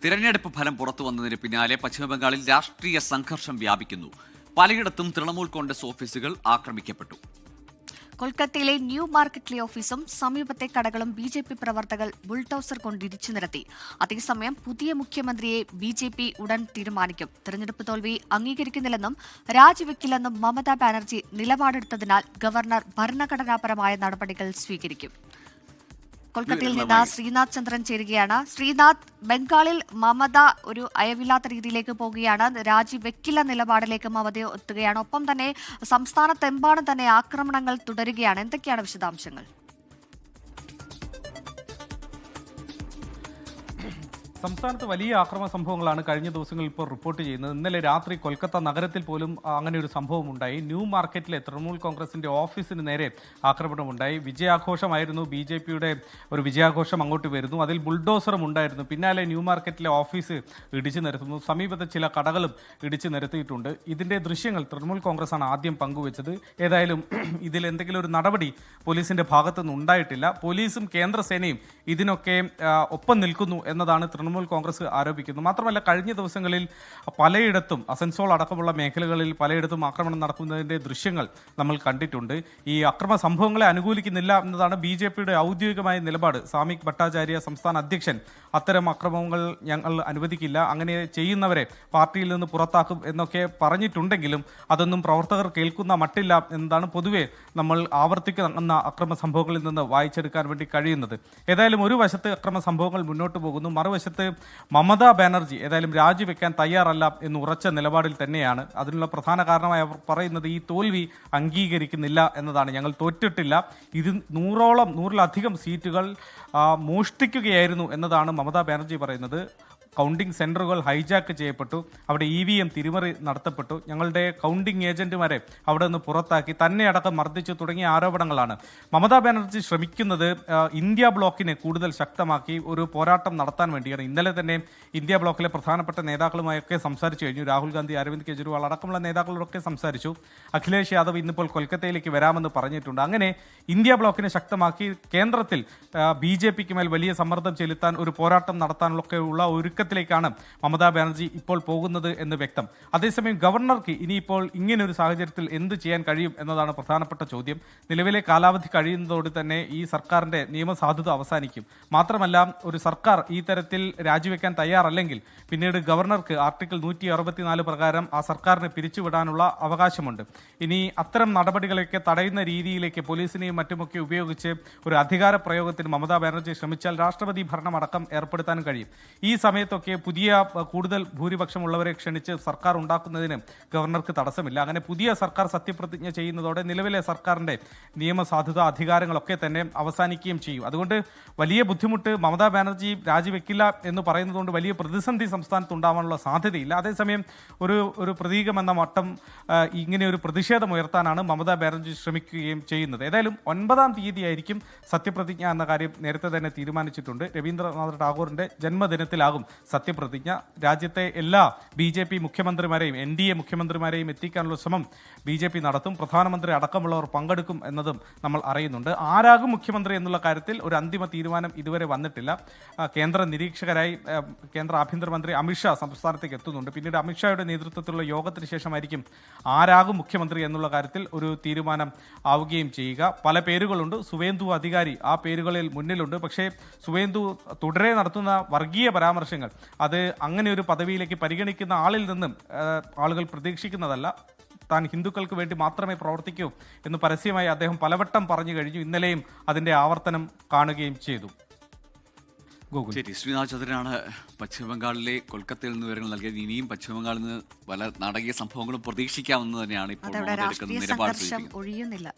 തിരഞ്ഞെടുപ്പ് ഫലം പുറത്തു വന്നതിന് പിന്നാലെ പശ്ചിമബംഗാളിൽ രാഷ്ട്രീയ സംഘർഷം വ്യാപിക്കുന്നു. പലയിടത്തും തൃണമൂൽ കോൺഗ്രസ് ഓഫീസുകൾ ആക്രമിക്കപ്പെട്ടു. കൊൽക്കത്തയിലെ ന്യൂ മാർക്കറ്റിലെ ഓഫീസും സമീപത്തെ കടകളും ബി.ജെ.പി. പ്രവർത്തകർ ബുൾഡോസർ കൊണ്ട് ഇടിച്ചു നിരത്തി. അതേസമയം പുതിയ മുഖ്യമന്ത്രിയെ ബി.ജെ.പി. ഉടൻ തീരുമാനിക്കും. തെരഞ്ഞെടുപ്പ് തോൽവി അംഗീകരിക്കുന്നില്ലെന്നും രാജിവെക്കില്ലെന്നും മമതാ ബാനർജി നിലപാടെടുത്തതിനാൽ ഗവർണർ ഭരണഘടനാപരമായ നടപടികൾ സ്വീകരിക്കും. കൊൽക്കത്തയിൽ നിന്ന് ശ്രീനാഥ് ചന്ദ്രൻ ചേരുകയാണ്. ശ്രീനാഥ്, ബംഗാളിൽ മമത ഒരു അയവില്ലാത്ത രീതിയിലേക്ക് പോകുകയാണ്. രാജിവെക്കില്ല നിലപാടിലേക്ക് മമത എത്തുകയാണ്. ഒപ്പം തന്നെ സംസ്ഥാനത്തെമ്പാടും തന്നെ ആക്രമണങ്ങൾ തുടരുകയാണ്. എന്തൊക്കെയാണ് വിശദാംശങ്ങൾ? സംസ്ഥാനത്ത് വലിയ ആക്രമണ സംഭവങ്ങളാണ് കഴിഞ്ഞ ദിവസങ്ങളിൽ ഇപ്പോൾ റിപ്പോർട്ട് ചെയ്യുന്നത്. ഇന്നലെ രാത്രി കൊൽക്കത്ത നഗരത്തിൽ പോലും അങ്ങനെ ഒരു സംഭവം ഉണ്ടായി. ന്യൂ മാർക്കറ്റിലെ തൃണമൂൽ കോൺഗ്രസിന്റെ ഓഫീസിന് നേരെ ആക്രമണമുണ്ടായി. വിജയാഘോഷമായിരുന്നു, ബി.ജെ.പിയുടെ ഒരു വിജയാഘോഷം അങ്ങോട്ട് വരുന്നു. അതിൽ ബുൾഡോസറും ഉണ്ടായിരുന്നു. പിന്നാലെ ന്യൂ മാർക്കറ്റിലെ ഓഫീസ് ഇടിച്ചു നിരത്തുന്നു. സമീപത്തെ ചില കടകളും ഇടിച്ചു നിരത്തിയിട്ടുണ്ട്. ഇതിന്റെ ദൃശ്യങ്ങൾ തൃണമൂൽ കോൺഗ്രസ് ആണ് ആദ്യം പങ്കുവച്ചത്. ഏതായാലും ഇതിൽ എന്തെങ്കിലും ഒരു നടപടി പോലീസിന്റെ ഭാഗത്തുനിന്ന് ഉണ്ടായിട്ടില്ല. പോലീസും കേന്ദ്രസേനയും ഇതിനൊക്കെ ഒപ്പം നിൽക്കുന്നു എന്നതാണ് തൃണമൂൽ കോൺഗ്രസ് ആരോപിക്കുന്നു. മാത്രമല്ല, കഴിഞ്ഞ ദിവസങ്ങളിൽ പലയിടത്തും അസൻസോൾ അടക്കമുള്ള മേഖലകളിൽ പലയിടത്തും ആക്രമണം നടക്കുന്നതിന്റെ ദൃശ്യങ്ങൾ നമ്മൾ കണ്ടിട്ടുണ്ട്. ഈ അക്രമ സംഭവങ്ങളെ അനുകൂലിക്കുന്നില്ല എന്നതാണ് ബി.ജെ.പിയുടെ ഔദ്യോഗികമായ നിലപാട്. സാമിക് ഭട്ടാചാര്യ, സംസ്ഥാന അധ്യക്ഷൻ, അത്തരം അക്രമങ്ങൾ ഞങ്ങൾ അനുവദിക്കില്ല, അങ്ങനെ ചെയ്യുന്നവരെ പാർട്ടിയിൽ നിന്ന് പുറത്താക്കും എന്നൊക്കെ പറഞ്ഞിട്ടുണ്ടെങ്കിലും അതൊന്നും പ്രവർത്തകർ കേൾക്കുന്ന മട്ടില്ല എന്നതാണ് പൊതുവെ നമ്മൾ ആവർത്തിക്കുന്ന അക്രമ സംഭവങ്ങളിൽ നിന്ന് വായിച്ചെടുക്കാൻ വേണ്ടി കഴിയുന്നത്. ഏതായാലും ഒരു വശത്ത് അക്രമ സംഭവങ്ങൾ മുന്നോട്ട് പോകുന്നു, മറുവശത്ത് മമതാ ബാനർജി ഏതായാലും രാജിവെക്കാൻ തയ്യാറല്ല എന്ന് ഉറച്ച നിലപാടിൽ തന്നെയാണ്. അതിനുള്ള പ്രധാന കാരണമായി അവർ പറയുന്നത് ഈ തോൽവി അംഗീകരിക്കുന്നില്ല എന്നതാണ്. ഞങ്ങൾ തോറ്റിട്ടില്ല, ഇത് 100-ലധികം സീറ്റുകൾ മോഷ്ടിക്കുകയായിരുന്നു എന്നതാണ് മമതാ ബാനർജി പറയുന്നത്. കൗണ്ടിംഗ് സെന്ററുകൾ ഹൈജാക്ക് ചെയ്യപ്പെട്ടു, അവിടെ EVM തിരിമറി നടത്തപ്പെട്ടു, ഞങ്ങളുടെ കൗണ്ടിംഗ് ഏജന്റുമാരെ അവിടെ നിന്ന് പുറത്താക്കി, തന്നെ അടക്കം മർദ്ദിച്ചു തുടങ്ങിയ ആരോപണങ്ങളാണ്. മമതാ ബാനർജി ശ്രമിക്കുന്നത് ഇന്ത്യ ബ്ലോക്കിനെ കൂടുതൽ ശക്തമാക്കി ഒരു പോരാട്ടം നടത്താൻ വേണ്ടിയാണ്. ഇന്നലെ തന്നെ ഇന്ത്യ ബ്ലോക്കിലെ പ്രധാനപ്പെട്ട നേതാക്കളുമായൊക്കെ സംസാരിച്ചു കഴിഞ്ഞു. രാഹുൽ ഗാന്ധി, അരവിന്ദ് കെജ്രിവാൾ അടക്കമുള്ള നേതാക്കളോടൊക്കെ സംസാരിച്ചു. അഖിലേഷ് യാദവ് ഇന്നിപ്പോൾ കൊൽക്കത്തയിലേക്ക് വരാമെന്ന് പറഞ്ഞിട്ടുണ്ട്. അങ്ങനെ ഇന്ത്യ ബ്ലോക്കിനെ ശക്തമാക്കി കേന്ദ്രത്തിൽ ബി.ജെ.പിക്ക് മേൽ വലിയ സമ്മർദ്ദം ചെലുത്താൻ, ഒരു പോരാട്ടം നടത്താനൊക്കെയുള്ള ഒരുക്കത്തിലേക്കാണ് മമതാ ബാനർജി ഇപ്പോൾ പോകുന്നത് എന്ന് വ്യക്തം. അതേസമയം ഗവർണർക്ക് ഇനിയിപ്പോൾ ഇങ്ങനൊരു സാഹചര്യത്തിൽ എന്ത് ചെയ്യാൻ കഴിയും എന്നതാണ് പ്രധാനപ്പെട്ട ചോദ്യം. നിലവിലെ കാലാവധി കഴിയുന്നതോടെ തന്നെ ഈ സർക്കാരിന്റെ നിയമസാധുത അവസാനിക്കും. മാത്രമല്ല, ഒരു സർക്കാർ ഈ തരത്തിൽ രാജിവെക്കാൻ തയ്യാറല്ലെങ്കിൽ പിന്നീട് ഗവർണർക്ക് ആർട്ടിക്കിൾ 164 പ്രകാരം ആ സർക്കാരിനെ പിരിച്ചുവിടാനുള്ള അവകാശമുണ്ട്. ഇനി അത്തരം നടപടികളൊക്കെ തടയുന്ന രീതിയിലേക്ക് പോലീസിനെയും മറ്റുമൊക്കെ ഉപയോഗിച്ച് ഒരു അധികാര പ്രയോഗത്തിന് മമതാ ബാനർജി ശ്രമിച്ചാൽ രാഷ്ട്രപതി ഭരണം അടക്കം ഏർപ്പെടുത്താൻ കഴിയും. ഈ സമയത്തൊക്കെ പുതിയ കൂടുതൽ ഭൂരിപക്ഷമുള്ളവരെ ക്ഷണിച്ച് സർക്കാർ ഉണ്ടാക്കുന്നതിന് ഗവർണർക്ക് തടസ്സമില്ല. അങ്ങനെ പുതിയ സർക്കാർ സത്യപ്രതിജ്ഞ ചെയ്യുന്നതോടെ നിലവിലെ സർക്കാരിന്റെ നിയമസാധുത അധികാരങ്ങളൊക്കെ തന്നെ അവസാനിക്കുകയും ചെയ്യും. അതുകൊണ്ട് വലിയ ബുദ്ധിമുട്ട്, മമതാ ബാനർജി രാജിവെക്കില്ല എന്ന് പറയുന്നതുകൊണ്ട് വലിയ പ്രതിസന്ധി സംസ്ഥാനത്ത് ഉണ്ടാവാനുള്ള സാധ്യതയില്ല. അതേസമയം ഒരു പ്രതീകമെന്ന മട്ടം ഇങ്ങനെ ഒരു പ്രതിഷേധം ഉയർത്താനാണ് മമതാ ബാനർജി ശ്രമിക്കുകയും ചെയ്യുന്നത്. ഏതായാലും 9-ാം തീയതിയായിരിക്കും സത്യപ്രതിജ്ഞ എന്ന കാര്യം നേരത്തെ തന്നെ തീരുമാനിച്ചിട്ടുണ്ട്. രവീന്ദ്രനാഥ് ടാഗോറിന്റെ ജന്മദിനത്തിലാകും സത്യപ്രതിജ്ഞ. രാജ്യത്തെ എല്ലാ ബി.ജെ.പി. മുഖ്യമന്ത്രിമാരെയും NDA മുഖ്യമന്ത്രിമാരെയും എത്തിക്കാനുള്ള ശ്രമം ബി.ജെ.പി. നടത്തും. പ്രധാനമന്ത്രി അടക്കമുള്ളവർ പങ്കെടുക്കും എന്നതും നമ്മൾ അറിയുന്നുണ്ട്. ആരാകും മുഖ്യമന്ത്രി എന്നുള്ള കാര്യത്തിൽ ഒരു അന്തിമ തീരുമാനം ഇതുവരെ വന്നിട്ടില്ല. കേന്ദ്ര നിരീക്ഷകരായി കേന്ദ്ര ആഭ്യന്തരമന്ത്രി അമിത്ഷാ സംസ്ഥാനത്തേക്ക് എത്തുന്നുണ്ട്. പിന്നീട് അമിത്ഷായുടെ നേതൃത്വത്തിലുള്ള യോഗത്തിന് ശേഷമായിരിക്കും ആരാകും മുഖ്യമന്ത്രി എന്നുള്ള കാര്യത്തിൽ ഒരു തീരുമാനം ആവുകയും ചെയ്യുക. പല പേരുകളുണ്ട്. സുവേന്ദു അധികാരി ആ പേരുകളിൽ മുന്നിലുണ്ട്. പക്ഷേ സുവേന്ദു തുടരെ നടത്തുന്ന വർഗീയ പരാമർശങ്ങൾ അത് അങ്ങനെ ഒരു പദവിയിലേക്ക് പരിഗണിക്കുന്ന ആളിൽ നിന്നും ആളുകൾ പ്രതീക്ഷിക്കുന്നതല്ല. താൻ ഹിന്ദുക്കൾക്ക് വേണ്ടി മാത്രമേ പ്രവർത്തിക്കൂ എന്ന് പരസ്യമായി അദ്ദേഹം പലവട്ടം പറഞ്ഞു കഴിഞ്ഞു. ഇന്നലെയും അതിന്റെ ആവർത്തനം കാണുകയും ചെയ്തു. ശരി, ശ്രീനാഥ് ചന്ദ്രനാണ് പശ്ചിമബംഗാളിലെ കൊൽക്കത്തയിൽ നിന്ന് വിവരങ്ങൾ നൽകിയത്. ഇനിയും പശ്ചിമബംഗാളിൽ നിന്ന് പല നാടകീയ സംഭവങ്ങളും പ്രതീക്ഷിക്കാമെന്ന് തന്നെയാണ് ഇപ്പോൾ നിലപാട്. ഒഴിയുന്നില്ല.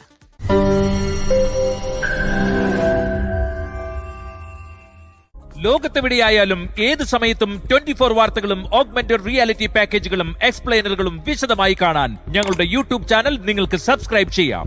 ലോകത്തെവിടെയായാലും ഏത് സമയത്തും 24 വാർത്തകളും ഓഗ്മെന്റഡ് റിയാലിറ്റി പാക്കേജുകളും എക്സ്പ്ലെയിനറുകളും വിശദമായി കാണാൻ ഞങ്ങളുടെ YouTube ചാനൽ നിങ്ങൾക്ക് സബ്സ്ക്രൈബ് ചെയ്യാം.